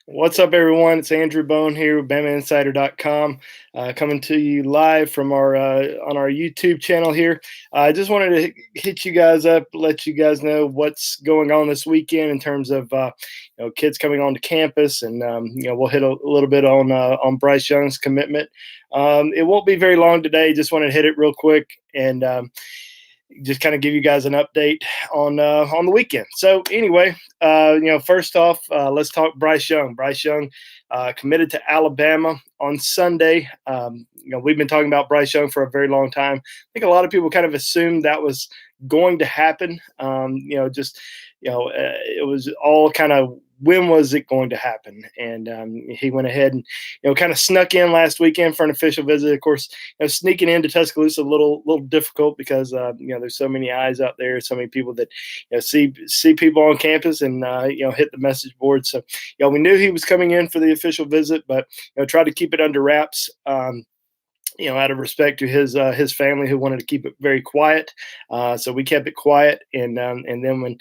What's up, everyone? It's Andrew Bone here with BamaInsider.com, coming to you live from our on our YouTube channel here. I just wanted to hit you guys up, let you guys know what's going on this weekend in terms of kids coming onto campus, and we'll hit a little bit on Bryce Young's commitment. It won't be very long today. Just want to hit it real quick and just kind of give you guys an update on the weekend. So anyway, first off, let's talk Bryce Young. Bryce Young committed to Alabama on Sunday. We've been talking about Bryce Young for a very long time. I think a lot of people kind of assumed that was going to happen. It was all kind of, when was it going to happen? And he went ahead and kind of snuck in last weekend for an official visit. Of course, sneaking into Tuscaloosa a little difficult because there's so many eyes out there, so many people that see people on campus and hit the message board. So we knew he was coming in for the official visit, but tried to keep it under wraps. Out of respect to his family, who wanted to keep it very quiet. So we kept it quiet, and then when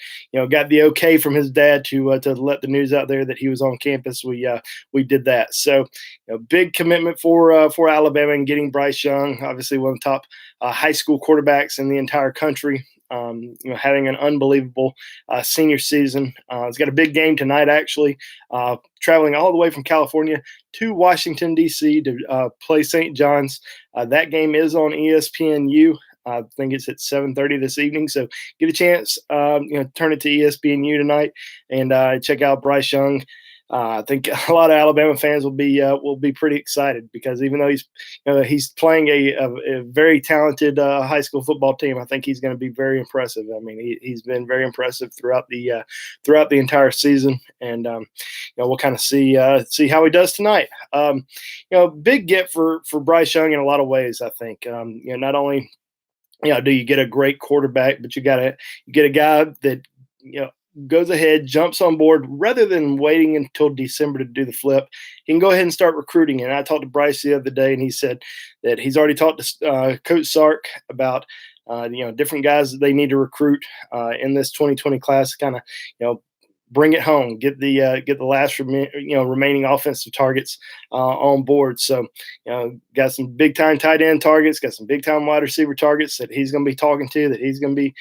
got the okay from his dad to let the news out there that he was on campus, we did that. So big commitment for Alabama and getting Bryce Young, obviously one of the top high school quarterbacks in the entire country. Having an unbelievable senior season. He's got a big game tonight, actually, traveling all the way from California to Washington, D.C. to play St. John's. That game is on ESPNU. I think it's at 7:30 this evening. So get a chance, turn it to ESPNU tonight and check out Bryce Young. I think a lot of Alabama fans will be pretty excited because even though he's playing a very talented high school football team, I think he's going to be very impressive. I mean, he's been very impressive throughout the entire season, and we'll kind of see how he does tonight. Big get for Bryce Young in a lot of ways. I think not only do you get a great quarterback, but you get a guy that goes ahead, jumps on board rather than waiting until December to do the flip. He can go ahead and start recruiting. And I talked to Bryce the other day, and he said that he's already talked to Coach Sark about different guys that they need to recruit in this 2020 class. Kind of bring it home, get the last remaining offensive targets on board. So got some big time tight end targets, got some big time wide receiver targets that he's going to be talking to, that he's going to be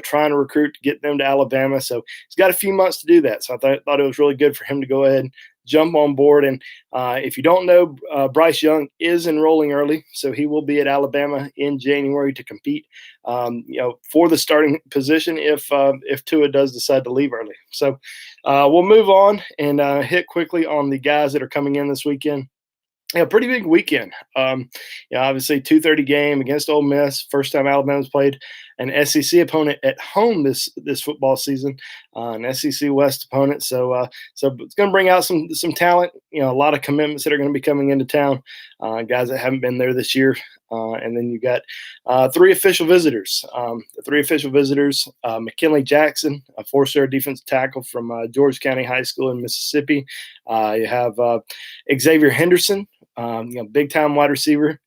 trying to recruit to get them to Alabama. So he's got a few months to do that. So I thought it was really good for him to go ahead and jump on board. And if you don't know, Bryce Young is enrolling early, so he will be at Alabama in January to compete, for the starting position if Tua does decide to leave early. So we'll move on and hit quickly on the guys that are coming in this weekend. Pretty big weekend. Obviously 2:30 game against Ole Miss. First time Alabama's played an SEC opponent at home this football season, an SEC West opponent. So it's going to bring out some talent. A lot of commitments that are going to be coming into town. Guys that haven't been there this year. And then you got three official visitors. The three official visitors: McKinley Jackson, a four-star defensive tackle from George County High School in Mississippi. You have Xavier Henderson, big time wide receiver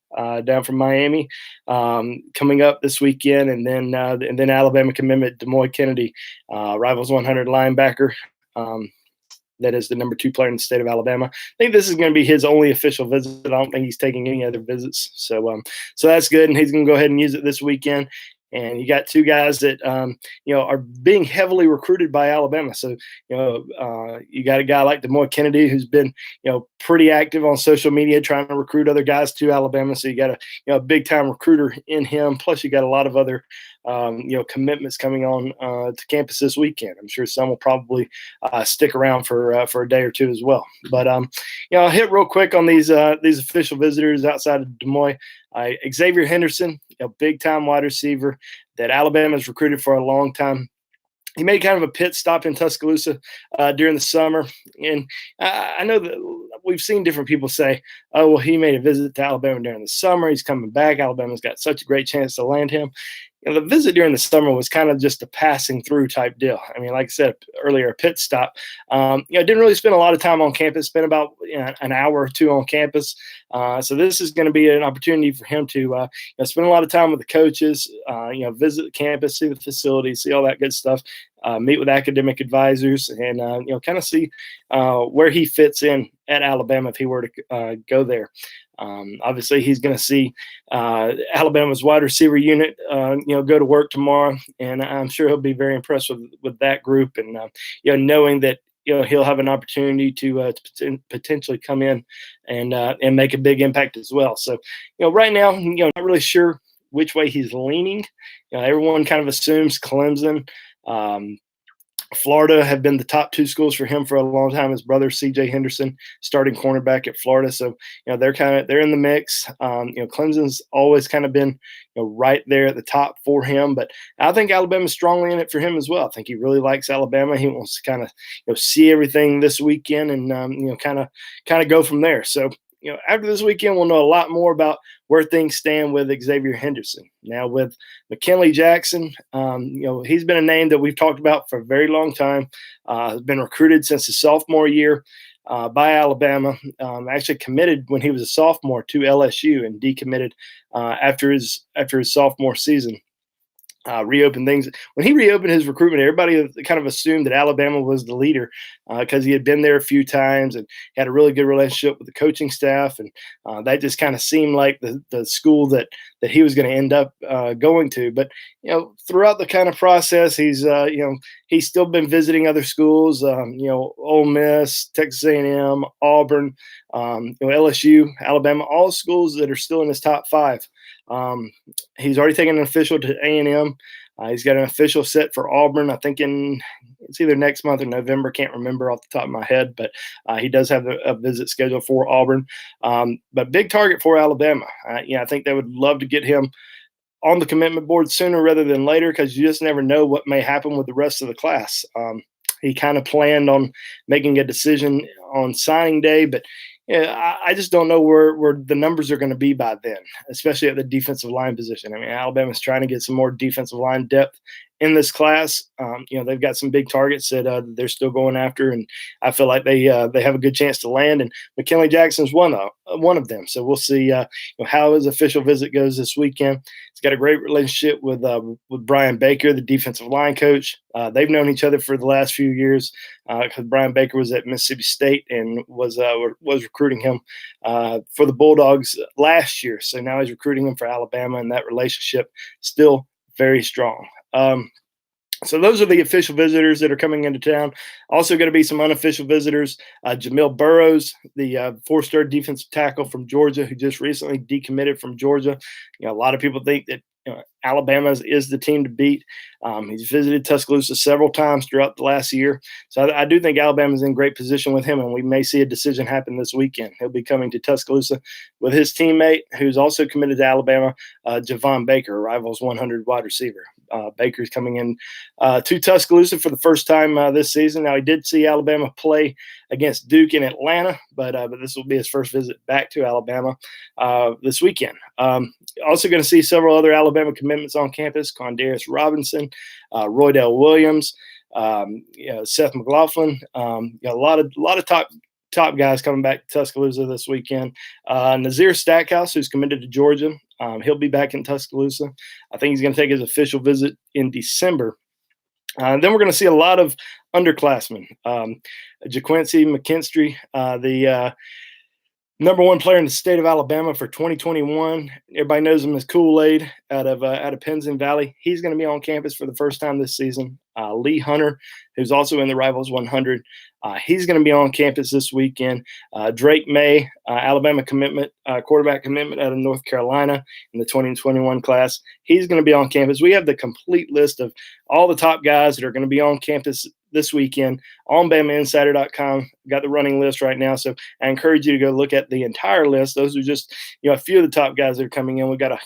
down from Miami, coming up this weekend, and then Alabama commitment Demoy Kennedy, Rivals 100 linebacker. That is the number 2 player in the state of Alabama. I think this is going to be his only official visit. I don't think he's taking any other visits. So that's good, and he's going to go ahead and use it this weekend. And you got 2 guys that are being heavily recruited by Alabama. So you got a guy like Demoy Kennedy, who's been pretty active on social media trying to recruit other guys to Alabama. So you got a big time recruiter in him. Plus you got a lot of other commitments coming on to campus this weekend. I'm sure some will probably stick around for a day or two as well. But I'll hit real quick on these official visitors outside of Des Moines. Xavier Henderson, big time wide receiver that Alabama has recruited for a long time. He made kind of a pit stop in Tuscaloosa during the summer. And I know that we've seen different people say, oh, well, he made a visit to Alabama during the summer. He's coming back. Alabama's got such a great chance to land him. The visit during the summer was kind of just a passing through type deal. I mean, like I said earlier, a pit stop. Didn't really spend a lot of time on campus, spent about an hour or 2 on campus. So this is going to be an opportunity for him to spend a lot of time with the coaches, visit the campus, see the facilities, see all that good stuff. meet with academic advisors, and kind of see where he fits in at Alabama if he were to go there. Obviously, he's going to see Alabama's wide receiver unit, go to work tomorrow, and I'm sure he'll be very impressed with that group, and knowing that he'll have an opportunity to potentially come in and make a big impact as well. So, right now, not really sure which way he's leaning. Everyone kind of assumes Clemson. Florida have been the top two schools for him for a long time. His brother C.J. Henderson, starting cornerback at Florida, so they're in the mix. Clemson's always kind of been right there at the top for him, but I think Alabama's strongly in it for him as well. I think he really likes Alabama. He wants to kind of see everything this weekend and kind of go from there. So after this weekend, we'll know a lot more about where things stand with Xavier Henderson. Now, with McKinley Jackson, he's been a name that we've talked about for a very long time. Has been recruited since his sophomore year by Alabama. Actually committed when he was a sophomore to LSU and decommitted after his sophomore season. Reopened things when he reopened his recruitment. Everybody kind of assumed that Alabama was the leader because he had been there a few times and had a really good relationship with the coaching staff, and that just kind of seemed like the school that he was going to end up going to. But throughout the kind of process, he's still been visiting other schools. Ole Miss, Texas A&M, Auburn, LSU, Alabama, all schools that are still in his top five. He's already taken an official to A&M. He's got an official set for Auburn, I think it's either next month or November. Can't remember off the top of my head, but he does have a visit scheduled for Auburn. But big target for Alabama. I think they would love to get him on the commitment board sooner rather than later, because you just never know what may happen with the rest of the class. He kind of planned on making a decision on signing day, but I just don't know where the numbers are going to be by then, especially at the defensive line position. I mean, Alabama's trying to get some more defensive line depth in this class. They've got some big targets that they're still going after, and I feel like they have a good chance to land. And McKinley Jackson's one of them. So we'll see how his official visit goes this weekend. He's got a great relationship with Brian Baker, the defensive line coach. They've known each other for the last few years because Brian Baker was at Mississippi State and was recruiting him for the Bulldogs last year. So now he's recruiting him for Alabama, and that relationship still very strong. So those are the official visitors that are coming into town. Also going to be some unofficial visitors. Jamil Burrows, the four-star defensive tackle from Georgia, who just recently decommitted from Georgia. A lot of people think that Alabama is the team to beat. He's visited Tuscaloosa several times throughout the last year. So I do think Alabama's in great position with him, and we may see a decision happen this weekend. He'll be coming to Tuscaloosa with his teammate, who's also committed to Alabama, Javon Baker, Rivals 100 wide receiver. Baker's coming in to Tuscaloosa for the first time this season. Now, he did see Alabama play against Duke in Atlanta, but this will be his first visit back to Alabama this weekend. Also going to see several other Alabama commitments on campus: Quandarius Robinson, Roydell Williams, Seth McLaughlin. A lot of top guys coming back to Tuscaloosa this weekend. Nazir Stackhouse, who's committed to Georgia, he'll be back in Tuscaloosa. I think he's going to take his official visit in December. Then we're going to see a lot of underclassmen. JaQuincy McKinstry, the number one player in the state of Alabama for 2021. Everybody knows him as Kool-Aid out of Penzance Valley. He's going to be on campus for the first time this season. Lee Hunter, who's also in the Rivals 100, he's going to be on campus this weekend. Drake May, Alabama commitment, quarterback commitment out of North Carolina in the 2021 class. He's going to be on campus. We have the complete list of all the top guys that are going to be on campus this weekend on BamaInsider.com. Got the running list right now, so I encourage you to go look at the entire list. Those are just a few of the top guys that are coming in. We got a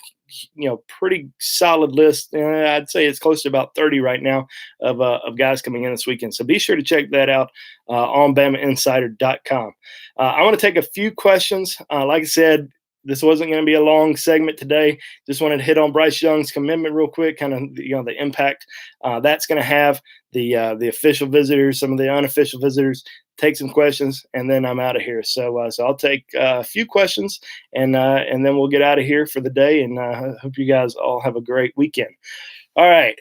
pretty solid list. I'd say it's close to about 30 right now of guys coming in this weekend. So be sure to check that out on BamaInsider.com. I want to take a few questions. Like I said, this wasn't going to be a long segment today. Just wanted to hit on Bryce Young's commitment real quick, kind of the impact that's going to have, the official visitors, some of the unofficial visitors. Take some questions, and then I'm out of here. So I'll take a few questions, and then we'll get out of here for the day. And I hope you guys all have a great weekend. All right.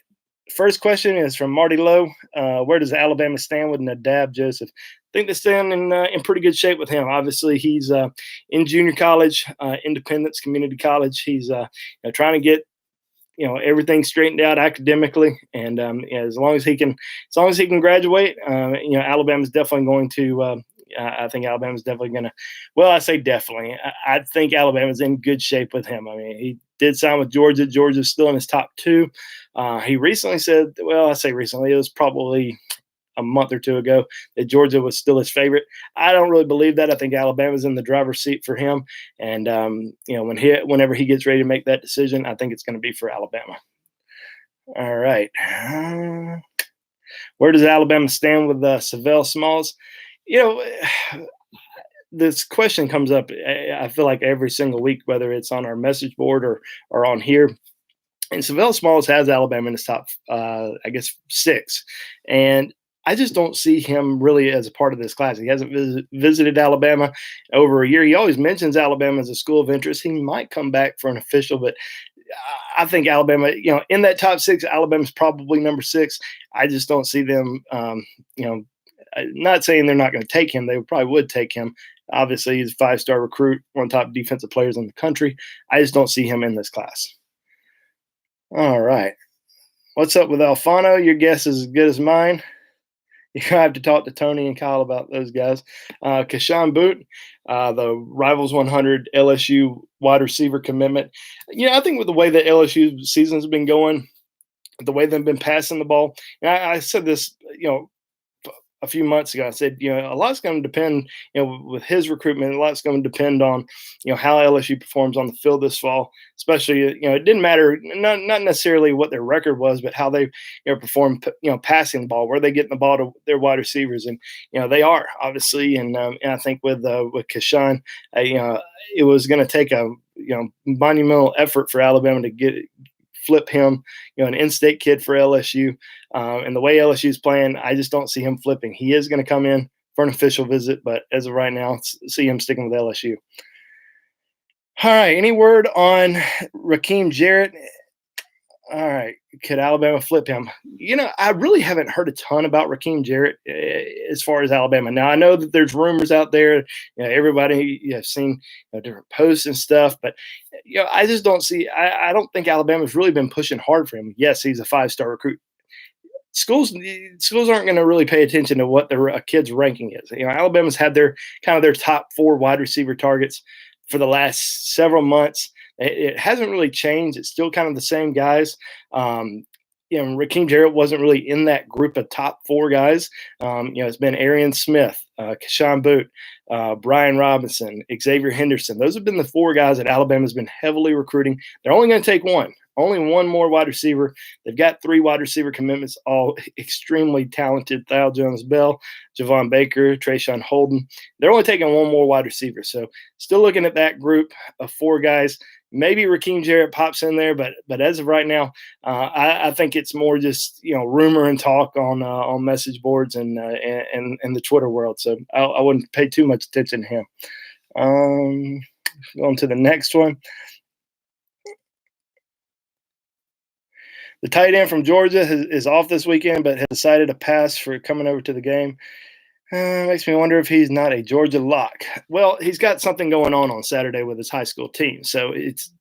First question is from Marty Lowe. Where does Alabama stand with Nadab Joseph? I think they stand in pretty good shape with him. Obviously, he's in junior college, Independence Community College. He's trying to get everything straightened out academically, and as long as he can graduate, Alabama's definitely going to. I think Alabama's definitely going to. Well, I say definitely. I think Alabama's in good shape with him. I mean, he did sign with Georgia. Georgia's still in his top two. He recently said, well, I say recently, it was probably a month or two ago, that Georgia was still his favorite. I don't really believe that. I think Alabama's in the driver's seat for him, and whenever he gets ready to make that decision, I think it's going to be for Alabama. All right, where does Alabama stand with Savell Smalls? You know, this question comes up. I feel like every single week, whether it's on our message board or on here. And Savell Smalls has Alabama in his top, I guess, six. And I just don't see him really as a part of this class. He hasn't visited Alabama over a year. He always mentions Alabama as a school of interest. He might come back for an official, but I think Alabama, in that top six, Alabama's probably number six. I just don't see them, not saying they're not going to take him. They probably would take him. Obviously, he's a five-star recruit, one of the top defensive players in the country. I just don't see him in this class. All right. What's up with Alfano? Your guess is as good as mine. You're going to have to talk to Tony and Kyle about those guys. Kashawn Boot, the Rivals 100 LSU wide receiver commitment. I think with the way that LSU season's been going, the way they've been passing the ball, and I said this, a few months ago. I said, a lot's going to depend, with his recruitment, a lot's going to depend on, how LSU performs on the field this fall. Especially, it didn't matter, not necessarily what their record was, but how they, perform, passing the ball, where they getting the ball to their wide receivers, and they are obviously, and I think with Kashawn, it was going to take a monumental effort for Alabama to flip him, an in-state kid for LSU. And the way LSU is playing, I just don't see him flipping. He is going to come in for an official visit, but as of right now, see him sticking with LSU. All right. Any word on Raheem Jarrett? All right. Could Alabama flip him? I really haven't heard a ton about Raheem Jarrett as far as Alabama. Now, I know that there's rumors out there. Everybody has seen different posts and stuff, but I just don't see. I don't think Alabama's really been pushing hard for him. Yes, he's a five-star recruit. Schools aren't going to really pay attention to what their kid's ranking is. Alabama's had their top four wide receiver targets for the last several months. It hasn't really changed. It's still kind of the same guys. Raheem Jarrett wasn't really in that group of top four guys. It's been Arian Smith, Kashawn Boot, Brian Robinson, Xavier Henderson. Those have been the four guys that Alabama's been heavily recruiting. They're only going to take one. Only one more wide receiver. They've got three wide receiver commitments, all extremely talented. Thal Jones-Bell, Javon Baker, Trayshawn Holden. They're only taking one more wide receiver. So still looking at that group of four guys. Maybe Raheem Jarrett pops in there, but as of right now, I think it's more just rumor and talk on message boards and the Twitter world. So I wouldn't pay too much attention to him. On to the next one. The tight end from Georgia is off this weekend, but has decided to pass for coming over to the game. Makes me wonder if he's not a Georgia lock. Well, he's got something going on Saturday with his high school team. So it's,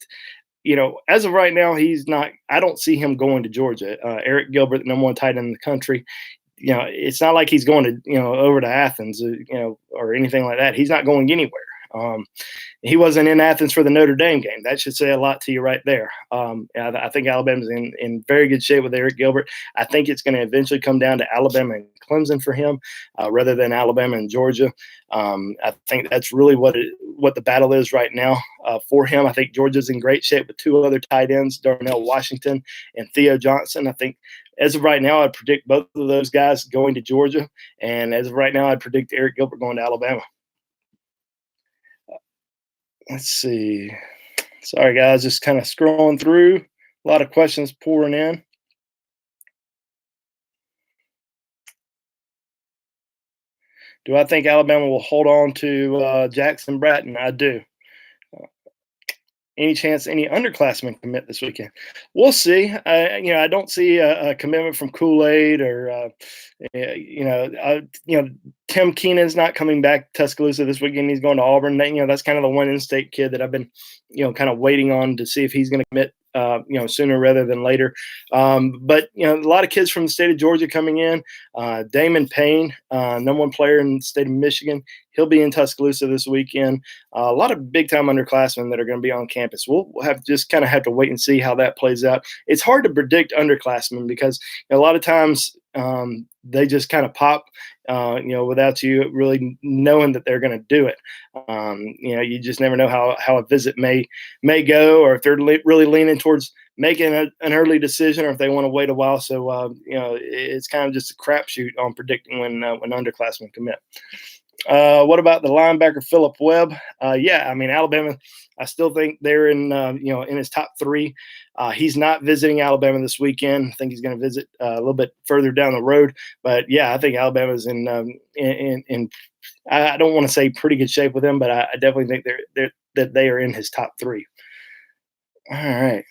as of right now, he's not – I don't see him going to Georgia. Eric Gilbert, the number one tight end in the country, it's not like he's going to, over to Athens, or anything like that. He's not going anywhere. He wasn't in Athens for the Notre Dame game. That should say a lot to you right there. I think Alabama's in very good shape with Eric Gilbert. I think it's going to eventually come down to Alabama and Clemson for him, rather than Alabama and Georgia. I think that's really what the battle is right now for him. I think Georgia's in great shape with two other tight ends, Darnell Washington and Theo Johnson. I think as of right now, I'd predict both of those guys going to Georgia. And as of right now, I'd predict Eric Gilbert going to Alabama. Let's see. Sorry, guys, just kind of scrolling through. A lot of questions pouring in. Do I think Alabama will hold on to Jackson Bratton? I do. Any chance any underclassmen commit this weekend? We'll see. I don't see a commitment from Kool Aid or Tim Keenan's not coming back to Tuscaloosa this weekend. He's going to Auburn. That's kind of the one in-state kid that I've been kind of waiting on to see if he's going to commit. Sooner rather than later. But a lot of kids from the state of Georgia coming in. Damon Payne, number one player in the state of Michigan, he'll be in Tuscaloosa this weekend. A lot of big time underclassmen that are going to be on campus. We'll have just kind of have to wait and see how that plays out. It's hard to predict underclassmen because a lot of times they just kind of pop, without you really knowing that they're going to do it. You just never know how a visit may go, or if they're really leaning towards making an early decision, or if they want to wait a while. So it's kind of just a crapshoot on predicting when underclassmen commit. What about the linebacker Philip Webb? Alabama. I still think they're in his top three. He's not visiting Alabama this weekend. I think he's going to visit a little bit further down the road. But yeah, I think Alabama's in I don't want to say pretty good shape with him, but I definitely think that they are in his top three. All right.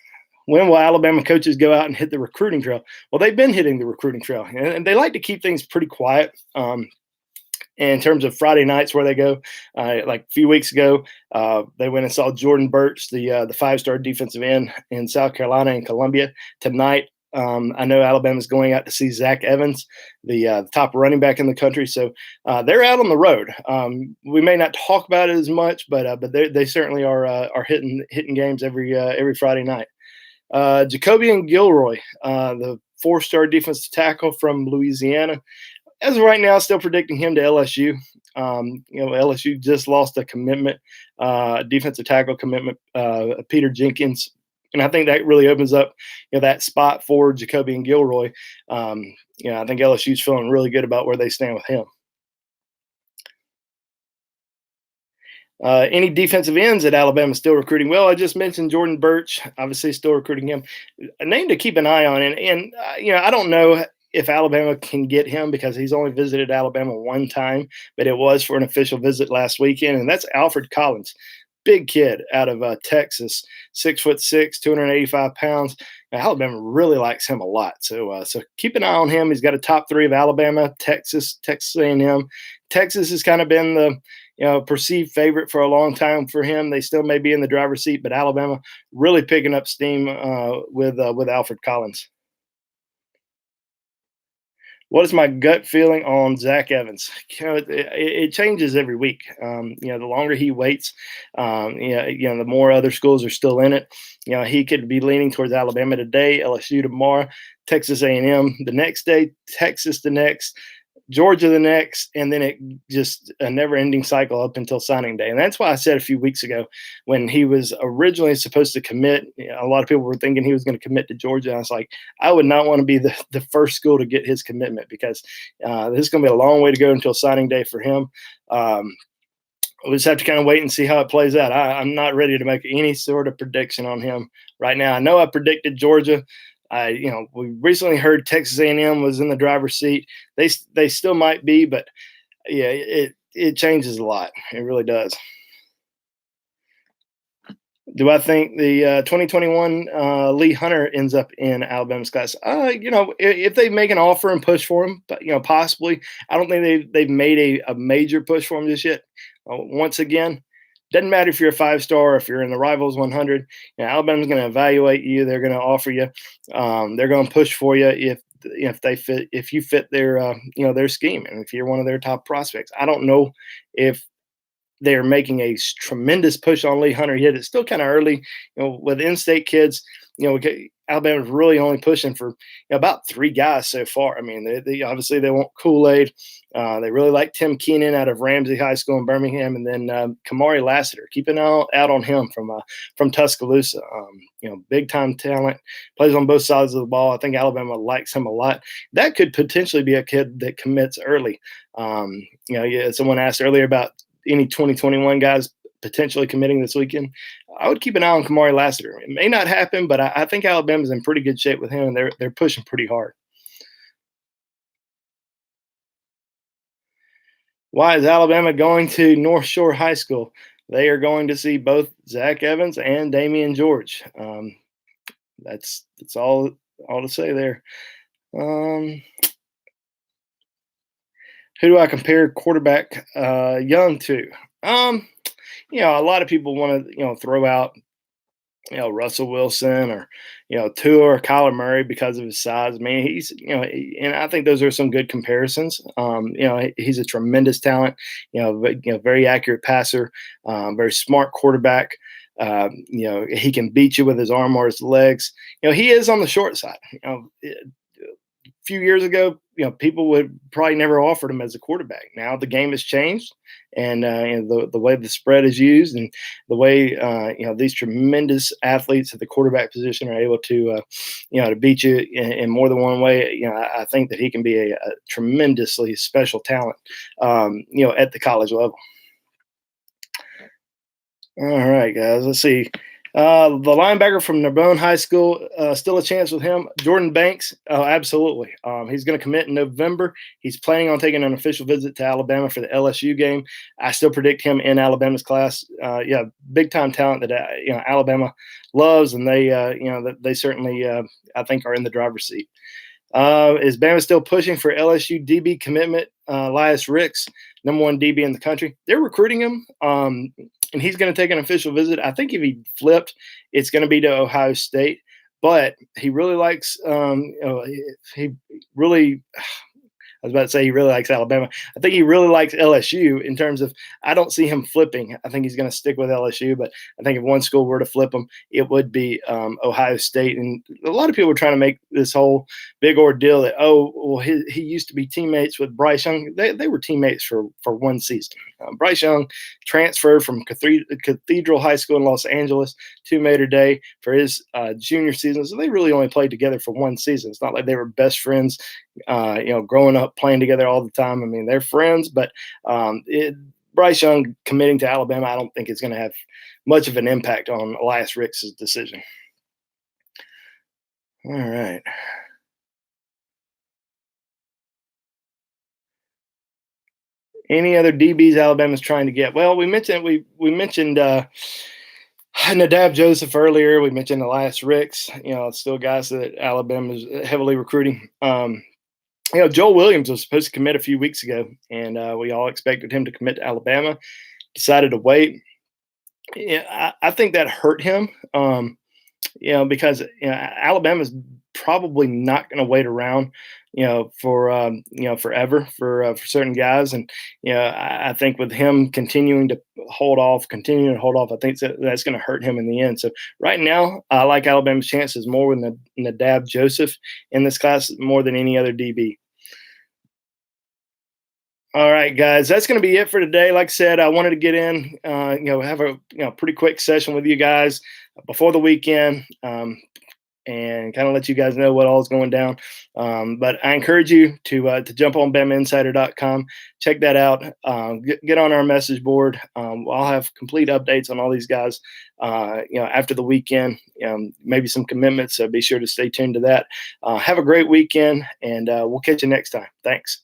When will Alabama coaches go out and hit the recruiting trail? Well, they've been hitting the recruiting trail, and they like to keep things pretty quiet. In terms of Friday nights where they go, like a few weeks ago, they went and saw Jordan Burch, the five-star defensive end in South Carolina and Columbia. Tonight, I know Alabama's going out to see Zach Evans, the top running back in the country. So they're out on the road. We may not talk about it as much, but they certainly are hitting games every Friday night. Jacobian Gilroy, the four-star defensive tackle from Louisiana. As of right now, still predicting him to LSU. LSU just lost a commitment, defensive tackle commitment, Peter Jenkins. And I think that really opens up, that spot for Jacobian Gilroy. I think LSU's feeling really good about where they stand with him. Any defensive ends at Alabama still recruiting? Well, I just mentioned Jordan Burch, obviously still recruiting him. A name to keep an eye on. And I don't know if Alabama can get him because he's only visited Alabama one time, but it was for an official visit last weekend, and that's Alfred Collins. Big kid out of Texas, 6'6", 285 pounds. Alabama really likes him a lot, so keep an eye on him. He's got a top three of Alabama, Texas A&M. Texas has kind of been the perceived favorite for a long time for him. They still may be in the driver's seat, but Alabama really picking up steam with Alfred Collins. What is my gut feeling on Zach Evans? It changes every week. The longer he waits, the more other schools are still in it. He could be leaning towards Alabama today, LSU tomorrow, Texas A&M the next day, Texas the next, Georgia the next, and then it just a never-ending cycle up until signing day. And that's why I said a few weeks ago when he was originally supposed to commit, a lot of people were thinking he was going to commit to Georgia. I was like, I would not want to be the first school to get his commitment because this is going to be a long way to go until signing day for him. We'll just have to kind of wait and see how it plays out. I'm not ready to make any sort of prediction on him right now. I know I predicted Georgia. We recently heard Texas A&M was in the driver's seat. They still might be, but yeah, it changes a lot. It really does. Do I think the 2021 Lee Hunter ends up in Alabama's class? If they make an offer and push for him, but possibly. I don't think they've made a major push for him just yet. Once again, doesn't matter if you're a five-star or if you're in the Rivals 100. Alabama's going to evaluate you. They're going to offer you. They're going to push for you if you fit their scheme and if you're one of their top prospects. I don't know if they're making a tremendous push on Lee Hunter yet. It's still kind of early, with in-state kids. Alabama's really only pushing for about three guys so far. I mean, they obviously they want Kool-Aid. They really like Tim Keenan out of Ramsey High School in Birmingham, and then Kamari Lassiter. Keep an eye out on him from Tuscaloosa. Big time talent, plays on both sides of the ball. I think Alabama likes him a lot. That could potentially be a kid that commits early. Someone asked earlier about any 2021 guys potentially committing this weekend. I would keep an eye on Kamari Lassiter. It may not happen, but I think Alabama's in pretty good shape with him, and they're pushing pretty hard. Why is Alabama going to North Shore High School? they are going to see both Zach Evans and Damian George. That's all to say there. Um, who do I compare quarterback Young to? Um, a lot of people want to throw out Russell Wilson or Tua or Kyler Murray because of his size. I mean, he's and I think those are some good comparisons. He's a tremendous talent. Very accurate passer, very smart quarterback. He can beat you with his arm or his legs. He is on the short side. Few years ago, people would probably never offered him as a quarterback. Now the game has changed, and the way the spread is used, and the way these tremendous athletes at the quarterback position are able to to beat you in more than one way. I think that he can be a tremendously special talent, at the college level. All right, guys. Let's see. The linebacker from Narbonne High School, still a chance with him. Jordan Banks, absolutely. He's going to commit in November. He's planning on taking an official visit to Alabama for the LSU game. I still predict him in Alabama's class. Big time talent that Alabama loves, and they certainly I think are in the driver's seat. Is Bama still pushing for LSU DB commitment? Elias Ricks, number one DB in the country. They're recruiting him, and he's going to take an official visit. I think if he flipped, it's going to be to Ohio State. But he really likes. He really. I was about to say he really likes Alabama. I think he really likes LSU in terms of I don't see him flipping. I think he's going to stick with LSU, but I think if one school were to flip him, it would be Ohio State. And a lot of people are trying to make this whole big ordeal that, he used to be teammates with Bryce Young. They were teammates for one season. Bryce Young transferred from Cathedral High School in Los Angeles to Mater Dei for his junior season. So they really only played together for one season. It's not like they were best friends, growing up playing together all the time. I mean, they're friends, but Bryce Young committing to Alabama, I don't think it's going to have much of an impact on Elias Ricks' decision. All right. Any other DBs Alabama's trying to get? Well, we mentioned Nadab Joseph earlier. We mentioned Elias Ricks. Still guys that Alabama is heavily recruiting. Joel Williams was supposed to commit a few weeks ago, and we all expected him to commit to Alabama. Decided to wait. I think that hurt him. Because Alabama's probably not going to wait around, for forever for certain guys, and I think with him continuing to hold off, I think that's going to hurt him in the end. So right now, I like Alabama's chances more with Nadab Joseph in this class more than any other DB. All right, guys, that's going to be it for today. Like I said, I wanted to get in, have a pretty quick session with you guys before the weekend, and kind of let you guys know what all is going down. But I encourage you to jump on BamaInsider.com, check that out, get on our message board. I'll have complete updates on all these guys, after the weekend, maybe some commitments. So be sure to stay tuned to that. Have a great weekend, and we'll catch you next time. Thanks.